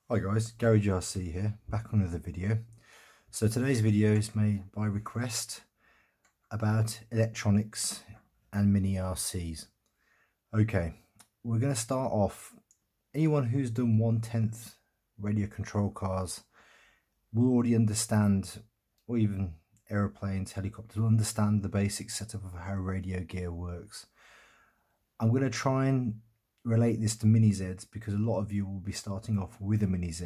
Hi guys, Gary GRC here, back on another video. So today's video is made by request about electronics and mini RCs. Okay, we're going to start off. Anyone who's done 1/10 radio control cars will already understand, or even aeroplanes, helicopters, will understand the basic setup of how radio gear works. I'm going to try and relate this to mini Zs because a lot of you will be starting off with a mini Z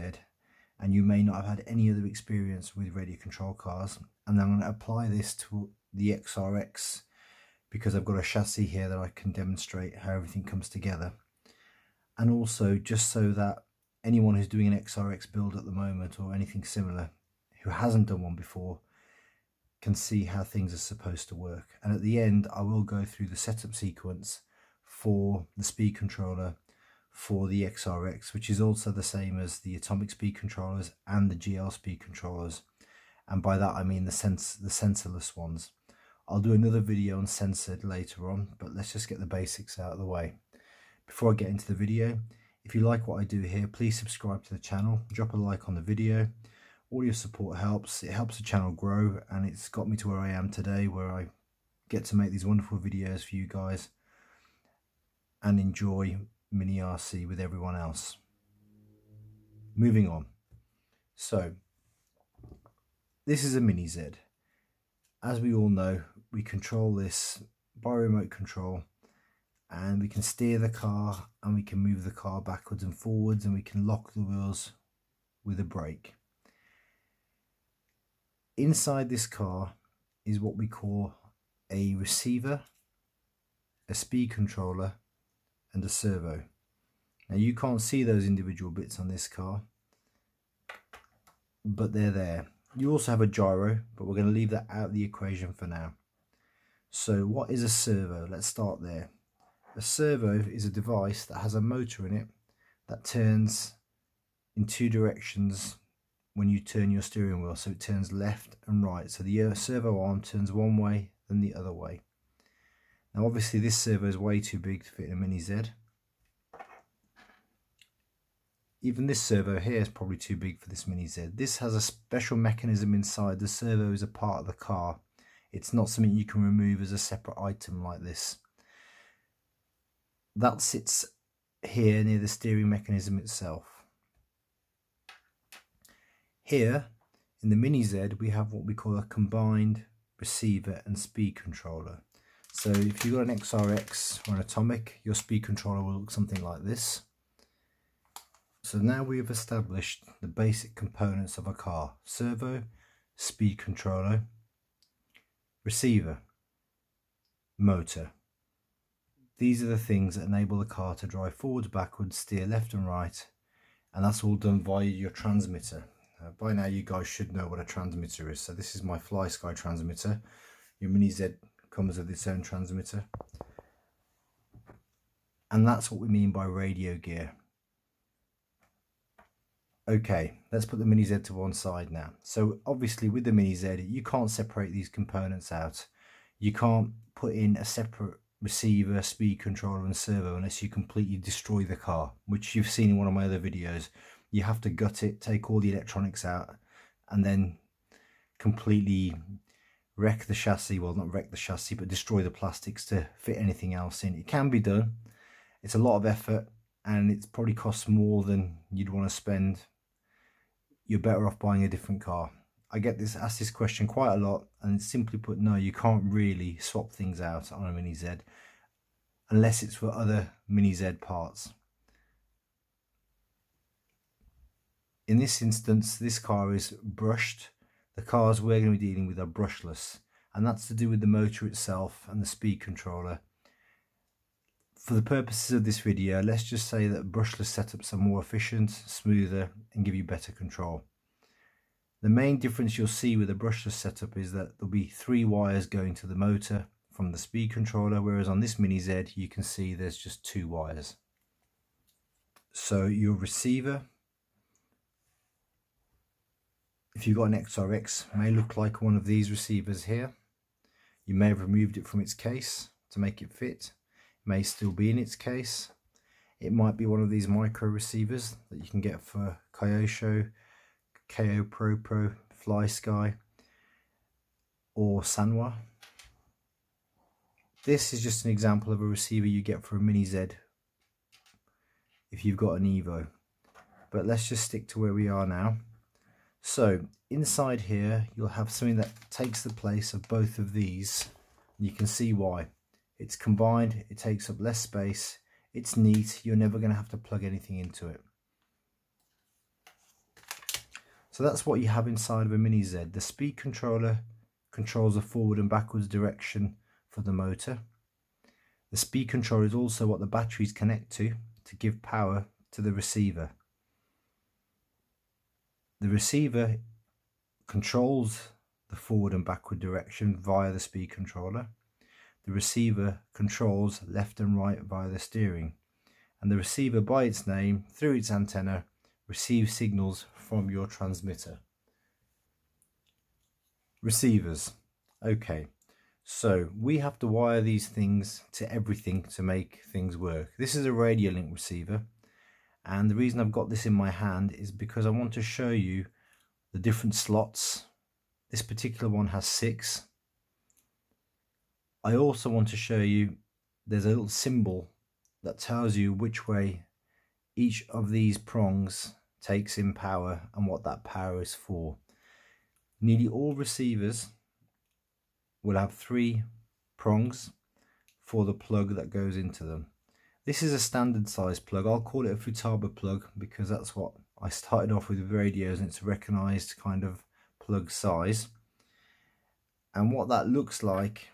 and you may not have had any other experience with radio control cars, and I'm going to apply this to the XRX because I've got a chassis here that I can demonstrate how everything comes together, and also just so that anyone who's doing an XRX build at the moment or anything similar who hasn't done one before can see how things are supposed to work. And at the end I will go through the setup sequence for the speed controller for the XRX, which is also the same as the atomic speed controllers and the GL speed controllers, and by that I mean the sensorless ones. I'll do another video on censored later on, but let's just get the basics out of the way. Before I get into the video, if you like what I do here, please subscribe to the channel, drop a like on the video. All your support helps. It helps the channel grow, and it's got me to where I am today, where I get to make these wonderful videos for you guys and enjoy mini RC with everyone else. Moving on. So this is a mini Z. As we all know, we control this by remote control, and we can steer the car and we can move the car backwards and forwards, and we can lock the wheels with a brake. Inside this car is what we call a receiver, a speed controller, and a servo. Now you can't see those individual bits on this car, but they're there. You also have a gyro, but we're going to leave that out of the equation for now. So what is a servo? Let's start there. A servo is a device that has a motor in it that turns in two directions when you turn your steering wheel, so it turns left and right. So the servo arm turns one way then the other way. Now obviously this servo is way too big to fit in a mini Z. Even this servo here is probably too big for this mini Z. This has a special mechanism inside. The servo is a part of the car. It's not something you can remove as a separate item like this. That sits here near the steering mechanism itself. Here in the mini Z we have what we call a combined receiver and speed controller. So if you've got an XRX or an atomic, your speed controller will look something like this. So now we have established the basic components of a car: servo, speed controller, receiver, motor. These are the things that enable the car to drive forwards, backwards, steer left and right, and that's all done via your transmitter. By now you guys should know what a transmitter is. So this is my FlySky transmitter. Your mini Z comes with its own transmitter, and that's what we mean by radio gear. Okay, let's put the mini Z to one side now. So obviously with the mini Z you can't separate these components out. You can't put in a separate receiver, speed controller and servo unless you completely destroy the car, which you've seen in one of my other videos. You have to gut it, take all the electronics out, and then completely wreck the chassis. Well, not wreck the chassis, but destroy the plastics to fit anything else in. It can be done. It's a lot of effort, and it probably costs more than you'd want to spend. You're better off buying a different car. I get asked this question quite a lot, and simply put, no, you can't really swap things out on a mini Z unless it's for other mini Z parts. In this instance, this car is brushed. The cars we're going to be dealing with are brushless, and that's to do with the motor itself and the speed controller. For the purposes of this video, let's just say that brushless setups are more efficient, smoother, and give you better control. The main difference you'll see with a brushless setup is that there'll be 3 wires going to the motor from the speed controller, whereas on this mini Z you can see there's just 2 wires. So your receiver, if you've got an XRX, may look like one of these receivers here. You may have removed it from its case to make it fit. It may still be in its case. It might be one of these micro receivers that you can get for Kyosho, KO Pro, Fly Sky, or Sanwa. This is just an example of a receiver you get for a Mini Z if you've got an Evo. But let's just stick to where we are now. So inside here you'll have something that takes the place of both of these. You can see why. It's combined, it takes up less space, it's neat, you're never going to have to plug anything into it. So that's what you have inside of a Mini Z. The speed controller controls the forward and backwards direction for the motor. The speed controller is also what the batteries connect to give power to the receiver. The receiver controls the forward and backward direction via the speed controller. The receiver controls left and right via the steering. And the receiver, by its name, through its antenna, receives signals from your transmitter. Receivers. Okay, so we have to wire these things to everything to make things work. This is a radio link receiver, and the reason I've got this in my hand is because I want to show you the different slots. This particular one has 6. I also want to show you there's a little symbol that tells you which way each of these prongs takes in power and what that power is for. Nearly all receivers will have 3 prongs for the plug that goes into them. This is a standard size plug. I'll call it a Futaba plug because that's what I started off with radios, and it's a recognized kind of plug size. And what that looks like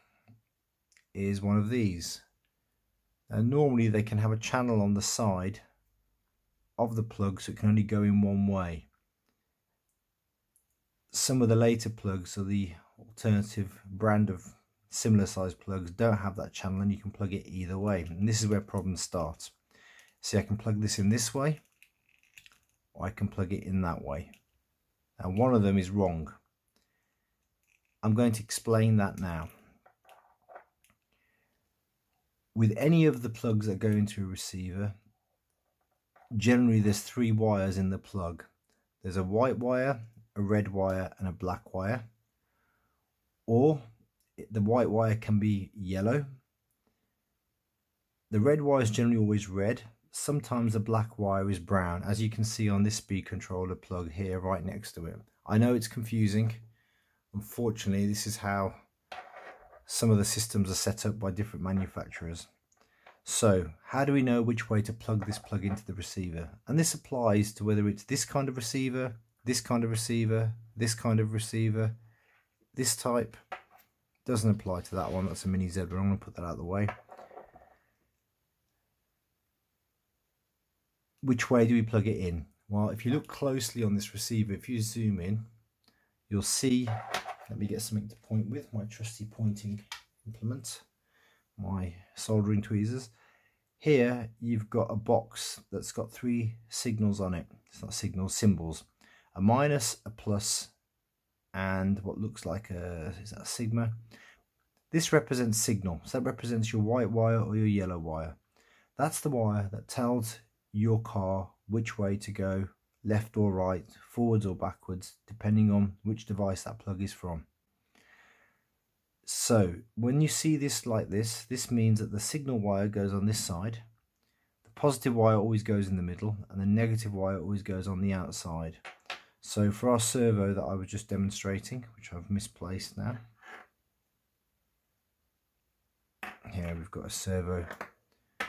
is one of these. And normally they can have a channel on the side of the plug, so it can only go in one way. Some of the later plugs, or the alternative brand of similar size plugs, don't have that channel, and you can plug it either way. And this is where problems start. See, I can plug this in this way, or I can plug it in that way. Now one of them is wrong. I'm going to explain that now. With any of the plugs that go into a receiver, generally there's 3 wires in the plug. There's a white wire, a red wire, and a black wire. Or the white wire can be yellow. The red wire is generally always red. Sometimes the black wire is brown, as you can see on this speed controller plug here right next to it. I know it's confusing. Unfortunately, this is how some of the systems are set up by different manufacturers. So how do we know which way to plug this plug into the receiver? And this applies to whether it's this kind of receiver, this kind of receiver, this kind of receiver. This type doesn't apply to that one. That's a Mini Z, but I'm going to put that out of the way. Which way do we plug it in? Well, if you look closely on this receiver, if you zoom in, you'll see, let me get something to point with, my trusty pointing implement, my soldering tweezers. Here you've got a box that's got 3 signals on it. It's not signals, symbols. A minus, a plus, and what looks like is that a sigma? This represents signal, so that represents your white wire or your yellow wire. That's the wire that tells your car which way to go, left or right, forwards or backwards, depending on which device that plug is from. So when you see this like this, this means that the signal wire goes on this side, the positive wire always goes in the middle, and the negative wire always goes on the outside. So for our servo that I was just demonstrating, which I've misplaced now, here we've got a servo,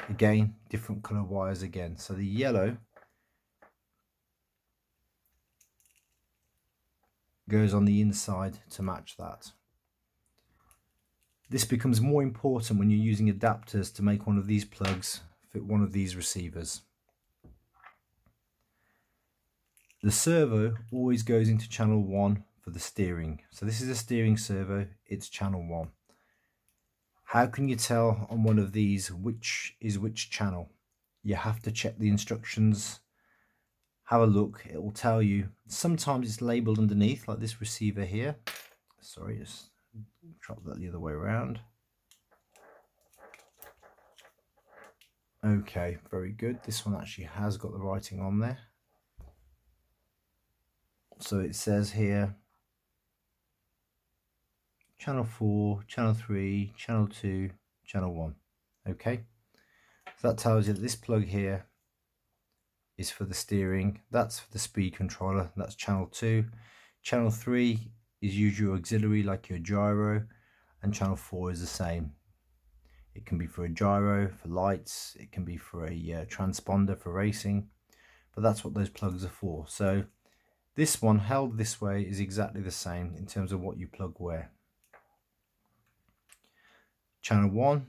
again different colour wires again. So the yellow goes on the inside to match that. This becomes more important when you're using adapters to make one of these plugs fit one of these receivers. The servo always goes into channel 1 for the steering. So this is a steering servo, it's channel 1. How can you tell on one of these which is which channel? You have to check the instructions, have a look, it will tell you. Sometimes it's labelled underneath, like this receiver here. Sorry, just drop that the other way around. Okay, very good. This one actually has got the writing on there. So it says here channel 4, channel 3, channel 2, channel 1. Okay, so that tells you that this plug here is for the steering, that's for the speed controller, that's channel 2. Channel 3 is usually auxiliary like your gyro, and channel 4 is the same. It can be for a gyro, for lights, it can be for a transponder for racing, but that's what those plugs are for. So this one held this way is exactly the same in terms of what you plug where. Channel 1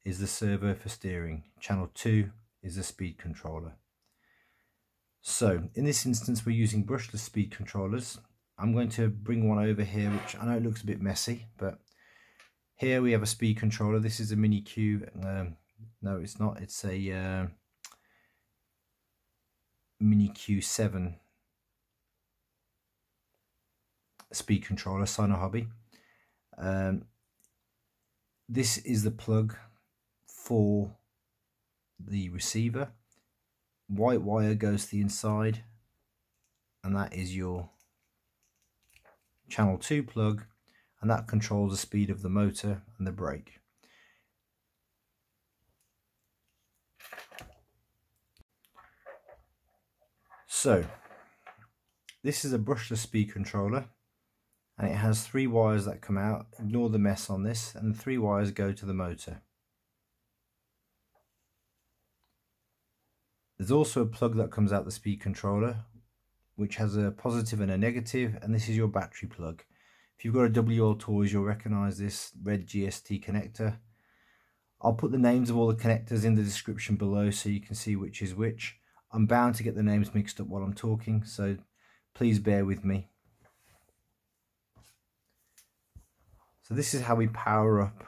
is the servo for steering, channel 2 is the speed controller. So in this instance we're using brushless speed controllers. I'm going to bring one over here, which I know it looks a bit messy, but here we have a speed controller. This is a mini Q. No, it's not. It's a mini Q7 speed controller, Sino Hobby. This is the plug for the receiver. White wire goes to the inside, and that is your channel 2 plug, and that controls the speed of the motor and the brake. So this is a brushless speed controller, and it has 3 wires that come out. Ignore the mess on this, and the 3 wires go to the motor. There's also a plug that comes out the speed controller, which has a positive and a negative, and this is your battery plug. If you've got a WL Toys, you'll recognize this red GST connector. I'll put the names of all the connectors in the description below so you can see which is which. I'm bound to get the names mixed up while I'm talking, so please bear with me. So this is how we power up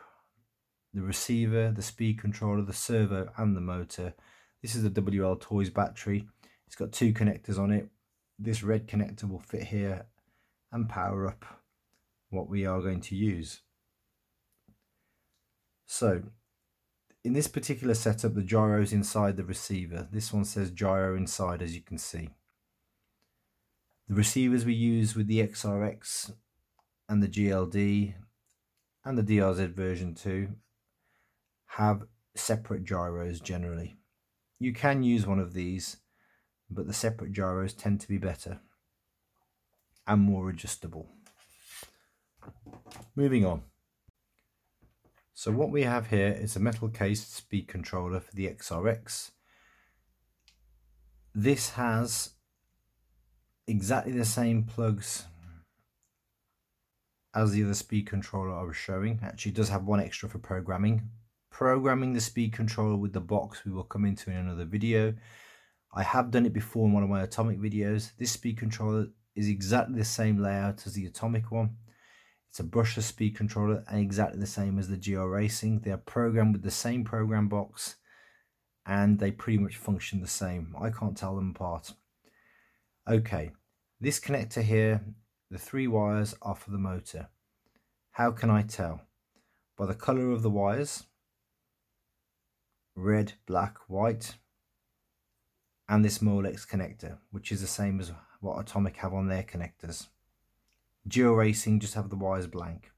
the receiver, the speed controller, the servo and the motor. This is the WL Toys battery. It's got 2 connectors on it. This red connector will fit here and power up what we are going to use. So in this particular setup, the gyro is inside the receiver. This one says gyro inside, as you can see. The receivers we use with the XRX and the GLD and the DRZ version 2 have separate gyros generally. You can use one of these, but the separate gyros tend to be better and more adjustable. Moving on. So what we have here is a metal cased speed controller for the XRX. This has exactly the same plugs as the other speed controller I was showing. Actually, it does have one extra for programming. Programming the speed controller with the box we will come into in another video. I have done it before in one of my atomic videos. This speed controller is exactly the same layout as the atomic one. It's a brushless speed controller and exactly the same as the GR Racing. They are programmed with the same program box and they pretty much function the same. I can't tell them apart. Okay, this connector here, the 3 wires are for the motor. How can I tell? By the colour of the wires. Red, black, white, and this Molex connector, which is the same as what Atomic have on their connectors. Geo Racing just have the wires blank.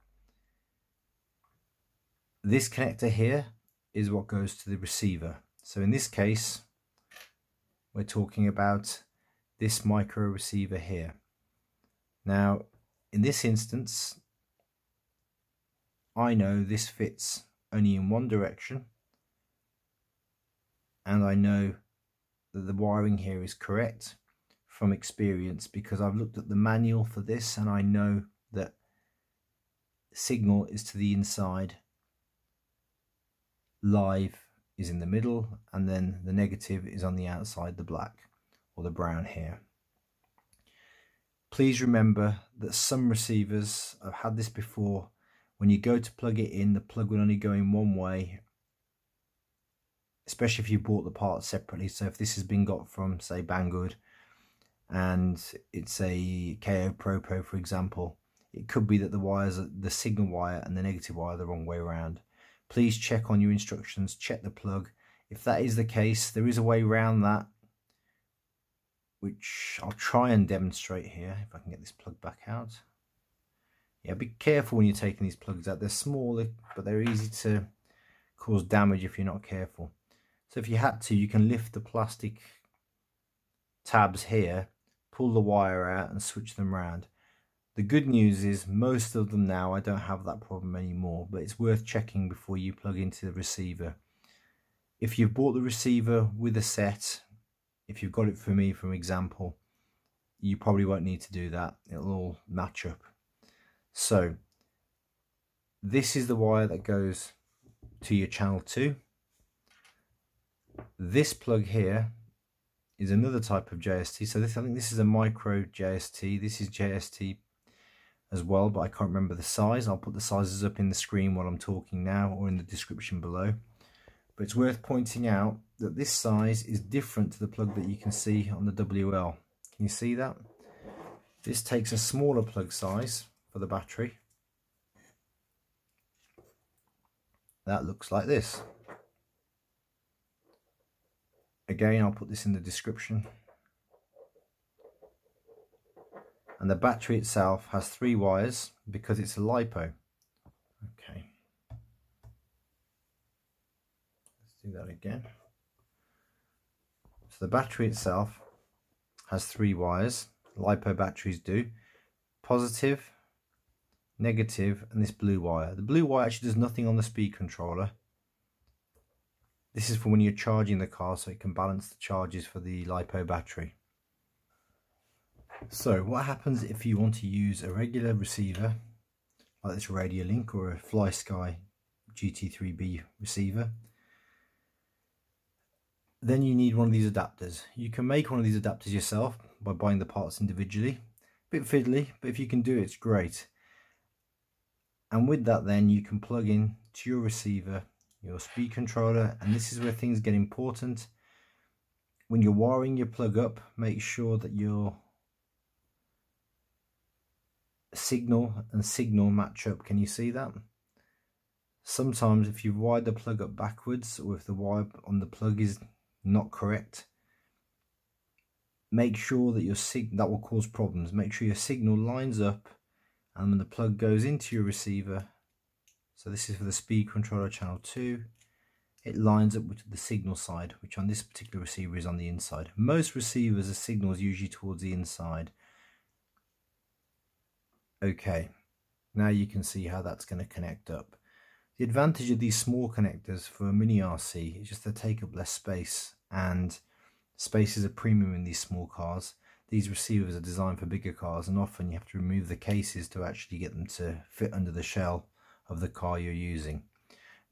This connector here is what goes to the receiver. So in this case, we're talking about this micro receiver here. Now, in this instance, I know this fits only in one direction, and I know that the wiring here is correct from experience because I've looked at the manual for this and I know that signal is to the inside, live is in the middle, and then the negative is on the outside, the black or the brown here. Please remember that some receivers, I've had this before, when you go to plug it in, the plug will only go in one way, especially if you bought the parts separately. So if this has been got from, say, Banggood and it's a KO Propo, for example, it could be that the wires, the signal wire and the negative wire are the wrong way around. Please check on your instructions, check the plug. If that is the case, there is a way around that, which I'll try and demonstrate here if I can get this plug back out. Yeah, be careful when you're taking these plugs out. They're small, but they're easy to cause damage if you're not careful. So if you had to, you can lift the plastic tabs here, pull the wire out and switch them around. The good news is most of them now, I don't have that problem anymore, but it's worth checking before you plug into the receiver. If you've bought the receiver with a set, if you've got it for me, for example, you probably won't need to do that. It'll all match up. So this is the wire that goes to your channel 2. This plug here is another type of JST. So this, I think this is a micro JST. This is JST as well, but I can't remember the size. I'll put the sizes up in the screen while I'm talking now, or in the description below. But it's worth pointing out that this size is different to the plug that you can see on the WL. Can you see that? This takes a smaller plug size for the battery. That looks like this. Again, I'll put this in the description. And the battery itself has 3 wires because it's a lipo. Okay. Let's do that again. So the battery itself has 3 wires. Lipo batteries do. Positive, negative, and this blue wire. The blue wire actually does nothing on the speed controller. This is for when you're charging the car, so it can balance the charges for the lipo battery. So what happens if you want to use a regular receiver like this Radio Link or a FlySky GT3B receiver? Then you need one of these adapters. You can make one of these adapters yourself by buying the parts individually. A bit fiddly, but if you can do it, it's great. And with that, then you can plug in to your receiver your speed controller, and this is where things get important. When you're wiring your plug up, make sure that your signal and signal match up. Can you see that? Sometimes if you've wired the plug up backwards, or if the wire on the plug is not correct, make sure that your that will cause problems. Make sure your signal lines up, and when the plug goes into your receiver, so this is for the speed controller channel 2, it lines up with the signal side, which on this particular receiver is on the inside. Most receivers, the signal is usually towards the inside. Okay, now you can see how that's going to connect up. The advantage of these small connectors for a mini RC is just they take up less space, and space is a premium in these small cars. These receivers are designed for bigger cars, and often you have to remove the cases to actually get them to fit under the shell of the car you're using.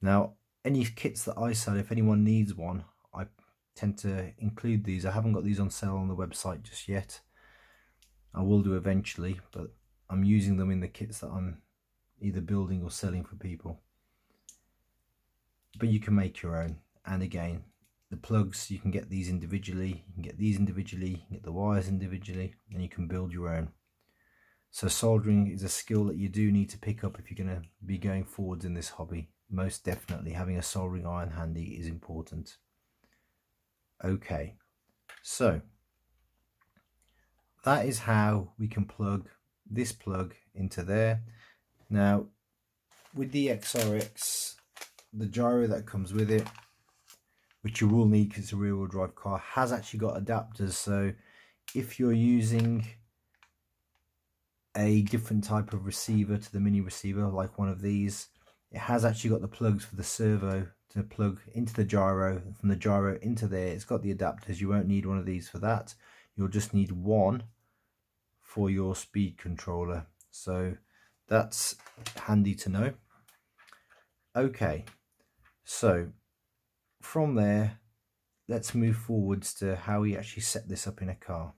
Now, any kits that I sell, if anyone needs one, I tend to include these. I haven't got these on sale on the website just yet. I will do eventually, but I'm using them in the kits that I'm either building or selling for people. But you can make your own. And again, the plugs, you can get these individually, you can get these individually, you can get the wires individually, and you can build your own. So soldering is a skill that you do need to pick up if you're going to be going forwards in this hobby. Most definitely having a soldering iron handy is important. Okay, so that is how we can plug this plug into there. Now with the XRX, the gyro that comes with it, which you will need because it's a rear-wheel drive car, has actually got adapters. So if you're using a different type of receiver to the mini receiver, like one of these, it has actually got the plugs for the servo to plug into the gyro, and from the gyro into there it's got the adapters. You won't need one of these for that. You'll just need one for your speed controller, so that's handy to know. Okay, so from there let's move forwards to how we actually set this up in a car.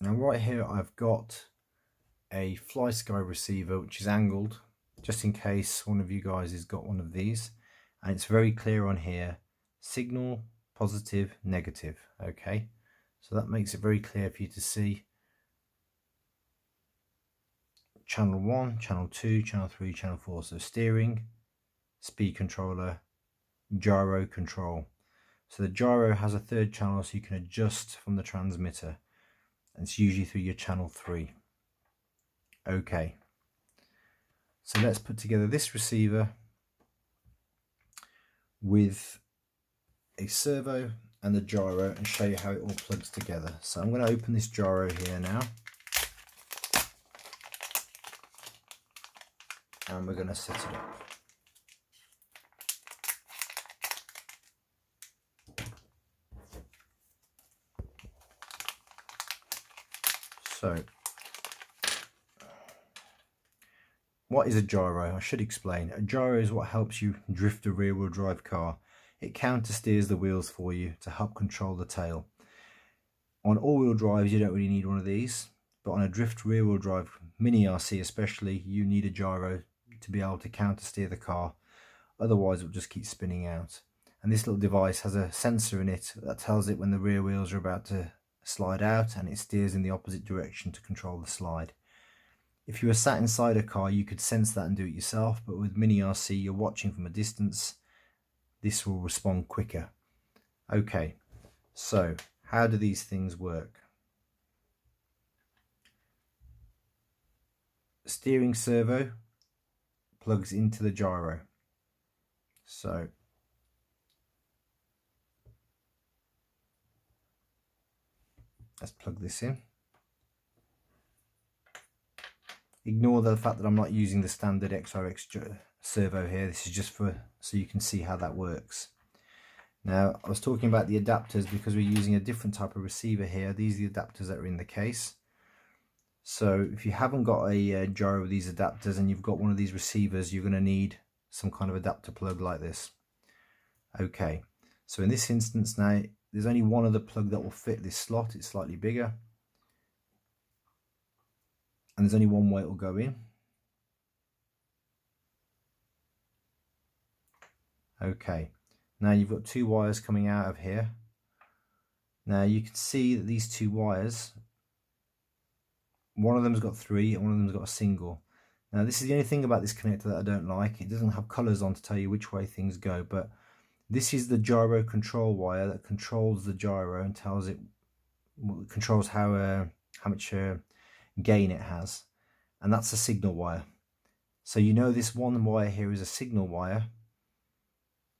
Now right here I've got a FlySky receiver which is angled, just in case one of you guys has got one of these, and it's very clear on here, signal positive, negative. Okay, so that makes it very clear for you to see channel 1, channel 2, channel 3, channel 4. So steering, speed controller, gyro control. So the gyro has a third channel, so you can adjust from the transmitter, and it's usually through your channel 3. Okay, so let's put together this receiver with a servo and the gyro and show you how it all plugs together. So I'm going to open this gyro here now, and we're going to set it up. So what is a gyro? I should explain. A gyro is what helps you drift a rear-wheel drive car. It counter-steers the wheels for you to help control the tail. On all-wheel drives, you don't really need one of these, but on a drift rear-wheel drive, mini RC especially, you need a gyro to be able to counter-steer the car. Otherwise, it will just keep spinning out. And this little device has a sensor in it that tells it when the rear wheels are about to slide out, and it steers in the opposite direction to control the slide. If you were sat inside a car, you could sense that and do it yourself, but with mini RC, you're watching from a distance, this will respond quicker. Okay, so how do these things work? Steering servo plugs into the gyro. So let's plug this in. Ignore the fact that I'm not using the standard XRX servo here. This is just so you can see how that works. Now, I was talking about the adapters because we're using a different type of receiver here. These are the adapters that are in the case. So if you haven't got a gyro with these adapters and you've got one of these receivers, you're going to need some kind of adapter plug like this. Okay, so in this instance now, there's only one other plug that will fit this slot. It's slightly bigger. And there's only one way it will go in. Okay, now you've got two wires coming out of here. Now you can see that these two wires, one of them's got 3 and one of them's got a single. Now this is the only thing about this connector that I don't like. It doesn't have colours on to tell you which way things go, but this is the gyro control wire that controls the gyro and tells it, controls how much gain it has, and that's a signal wire. So you know this one wire here is a signal wire,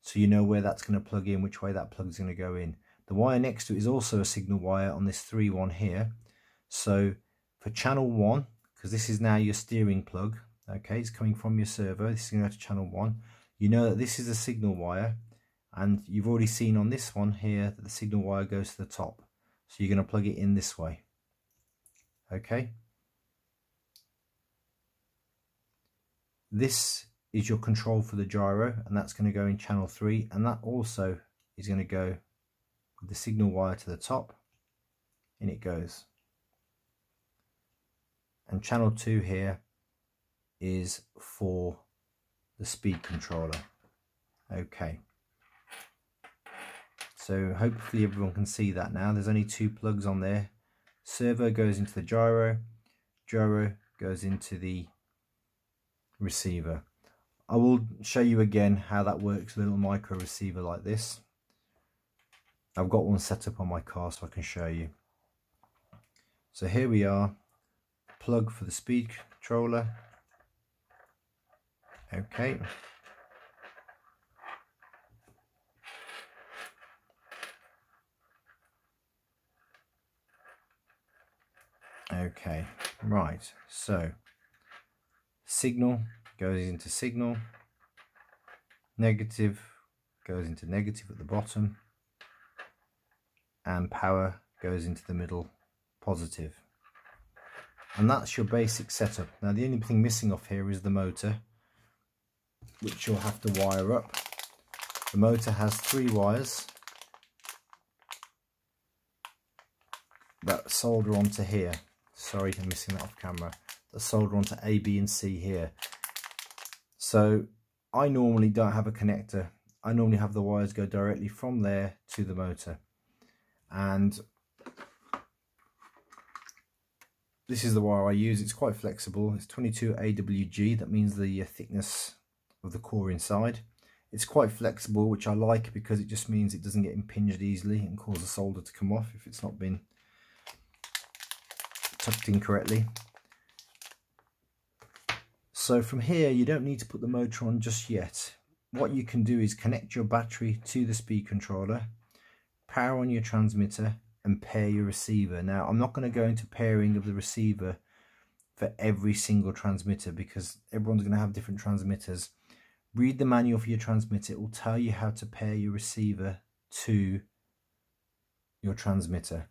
so you know where that's going to plug in, which way that plug is going to go in. The wire next to it is also a signal wire on this 3-1 here. So for channel 1, because this is now your steering plug, okay, it's coming from your servo, this is going to go to channel 1. You know that this is a signal wire, and you've already seen on this one here that the signal wire goes to the top. So you're going to plug it in this way. Okay. This is your control for the gyro, and that's going to go in channel 3, and that also is going to go with the signal wire to the top. In it goes. And channel 2 here is for the speed controller. Okay. So hopefully everyone can see that now. There's only 2 plugs on there. Servo goes into the gyro, gyro goes into the receiver. I will show you again how that works, a little micro receiver like this. I've got one set up on my car so I can show you. So here we are, plug for the speed controller. Okay. Okay, right, so signal goes into signal, negative goes into negative at the bottom, and power goes into the middle, positive. And that's your basic setup. Now the only thing missing off here is the motor, which you'll have to wire up. The motor has 3 wires that solder onto here. Sorry, I'm missing that off camera. That solder onto A, B and C here. So I normally don't have a connector. I normally have the wires go directly from there to the motor. And this is the wire I use. It's quite flexible. It's 22 AWG. That means the thickness of the core inside. It's quite flexible, which I like because it just means it doesn't get impinged easily and cause the solder to come off if it's not been tucked in correctly. So from here, you don't need to put the motor on just yet. What you can do is connect your battery to the speed controller, power on your transmitter, and pair your receiver. Now, I'm not going to go into pairing of the receiver for every single transmitter because everyone's going to have different transmitters. Read the manual for your transmitter. It will tell you how to pair your receiver to your transmitter.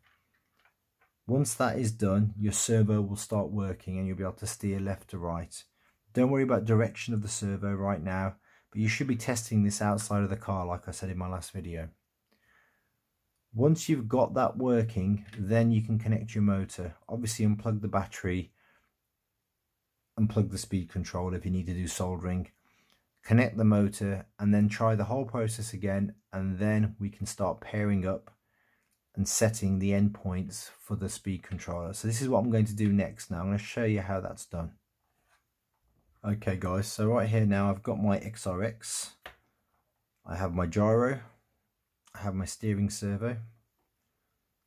Once that is done, your servo will start working and you'll be able to steer left to right. Don't worry about direction of the servo right now, but you should be testing this outside of the car like I said in my last video. Once you've got that working, then you can connect your motor. Obviously unplug the battery, unplug the speed controller if you need to do soldering, connect the motor, and then try the whole process again, and then we can start pairing up and setting the endpoints for the speed controller. So this is what I'm going to do next now. I'm going to show you how that's done. Okay guys, so right here now I've got my XRX, I have my gyro, I have my steering servo,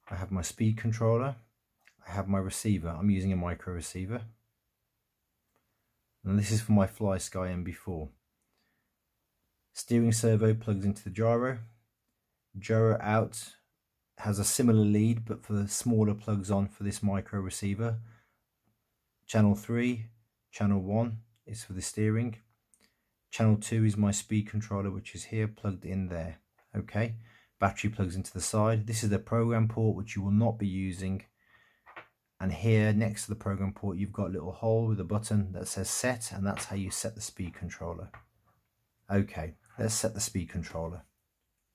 I have my speed controller, I have my receiver. I'm using a micro receiver, and this is for my FlySky MB4. Steering servo plugs into the gyro. Gyro out has a similar lead but for the smaller plugs on for this micro receiver. Channel 3, channel 1 is for the steering. Channel 2 is my speed controller, which is here plugged in there. Okay, battery plugs into the side. This is the program port, which you will not be using. And here next to the program port, you've got a little hole with a button that says set, and that's how you set the speed controller. Okay, let's set the speed controller.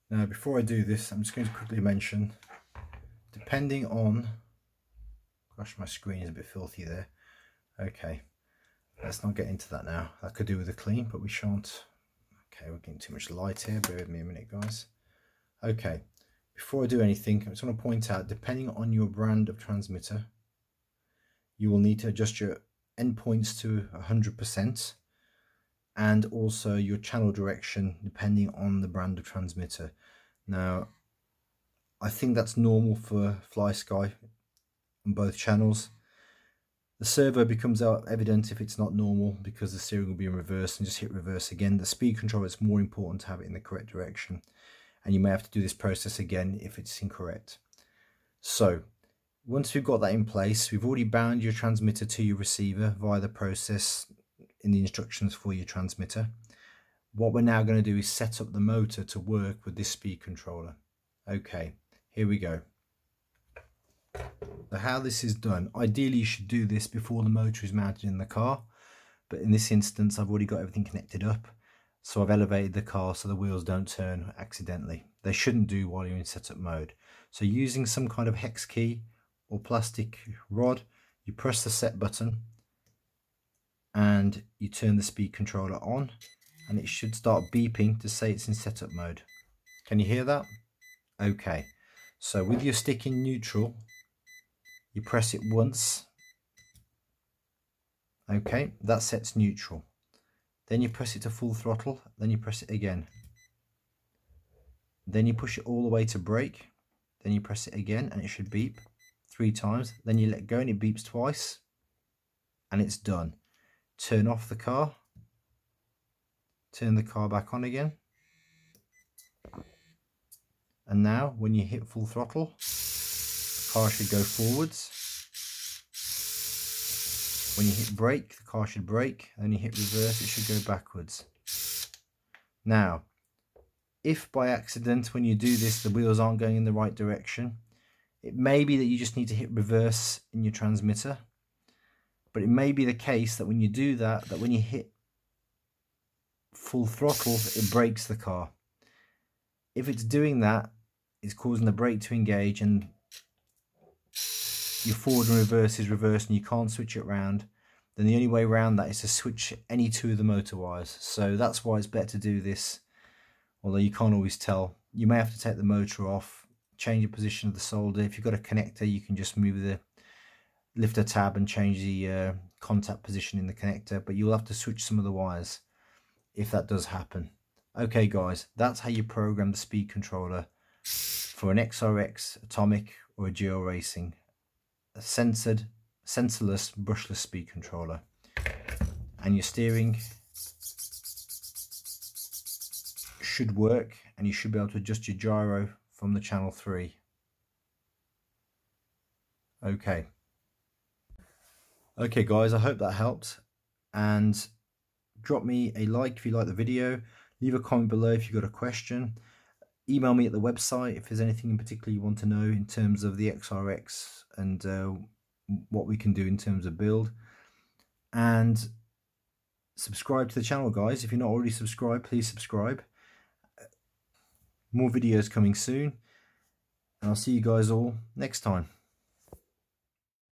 Now, before I do this, I'm just going to quickly mention, depending on, gosh, my screen is a bit filthy there. Okay, let's not get into that now. That could do with a clean, but we shan't. Okay, we're getting too much light here. Bear with me a minute, guys. Okay, before I do anything, I just want to point out, depending on your brand of transmitter, you will need to adjust your endpoints to 100%, and also your channel direction depending on the brand of transmitter. Now, I think that's normal for FlySky on both channels. The servo becomes evident if it's not normal because the steering will be in reverse, and just hit reverse again. The speed controller, it's more important to have it in the correct direction, and you may have to do this process again if it's incorrect. So once we've got that in place, we've already bound your transmitter to your receiver via the process in the instructions for your transmitter. What we're now going to do is set up the motor to work with this speed controller. Okay, here we go. So how this is done, ideally you should do this before the motor is mounted in the car, but in this instance I've already got everything connected up, so I've elevated the car so the wheels don't turn accidentally. They shouldn't do while you're in setup mode. So using some kind of hex key or plastic rod, you press the set button and you turn the speed controller on, and it should start beeping to say it's in setup mode. Can you hear that? Okay, so with your stick in neutral, you press it once. Okay, that sets neutral. Then you press it to full throttle, then you press it again. Then you push it all the way to brake, then you press it again and it should beep 3 times. Then you let go and it beeps twice, and it's done. Turn off the car, turn the car back on again, and now when you hit full throttle, the car should go forwards. When you hit brake, the car should brake, and then you hit reverse, it should go backwards. Now, if by accident when you do this the wheels aren't going in the right direction, it may be that you just need to hit reverse in your transmitter. But it may be the case that when you do that, that when you hit full throttle, it brakes the car. If it's doing that, it's causing the brake to engage and your forward and reverse is reversed and you can't switch it around, then the only way around that is to switch any 2 of the motor wires. So that's why it's better to do this, although you can't always tell. You may have to take the motor off, change the position of the solder. If you've got a connector, you can just move the lift a tab and change the contact position in the connector, but you'll have to switch some of the wires if that does happen. Okay guys, that's how you program the speed controller for an XRX, Atomic or a Gyro Racing. A sensorless, brushless speed controller. And your steering should work, and you should be able to adjust your gyro from the channel 3. Okay guys, I hope that helped, and drop me a like if you like the video, leave a comment below if you've got a question, email me at the website if there's anything in particular you want to know in terms of the XRX and what we can do in terms of build, and subscribe to the channel guys. If you're not already subscribed, please subscribe. More videos coming soon, and I'll see you guys all next time.